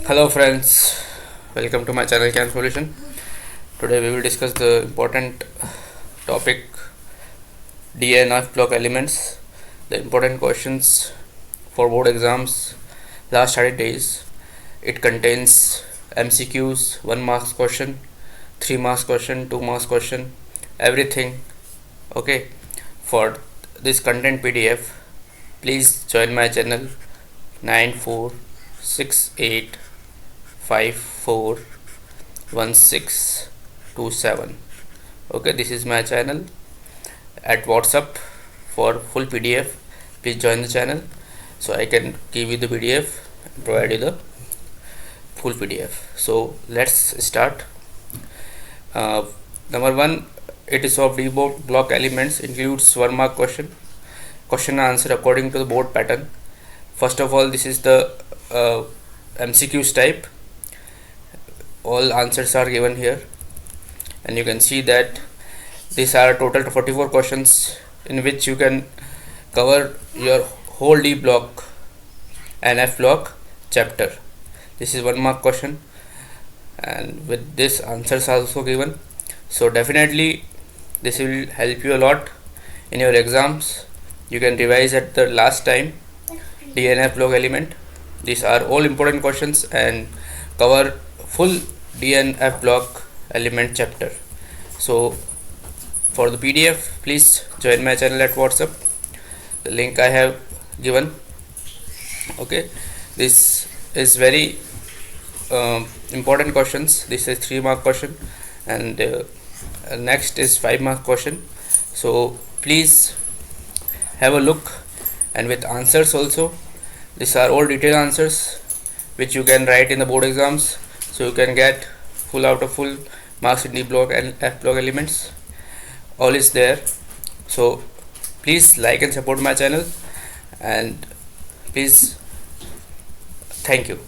Hello friends, welcome to my channel Can Solution. Today we will discuss the important topic DNF block elements, the important questions for board exams last 30 days. It contains MCQs, 1 marks question, 3 marks question, 2 marks question, everything. Okay, for this content PDF, please join my channel 9468541627. Okay, this is my channel at WhatsApp for full PDF. Please join the channel so I can give you the PDF and provide you the full PDF. So let's start. uh, Number one, it is of board block elements includes 1 mark question and answer according to the board pattern. First of all, this is the MCQs type. All answers are given here, and you can see that these are total 44 questions in which you can cover your whole D block and F block chapter. This is 1 mark question, and with this answers are also given. So definitely this will help you a lot in your exams. You can revise at the last time DNF block element. These are all important questions and cover full DNF block element chapter. So for the PDF, please join my channel at WhatsApp. The link I have given. Okay, this is very important questions. This is 3 mark question, and next is 5 mark question. So please have a look, and with answers also. These are all detailed answers which you can write in the board exams, so you can get full out of full marks in D block and F block elements. All is there. So please like and support my channel, and please, thank you.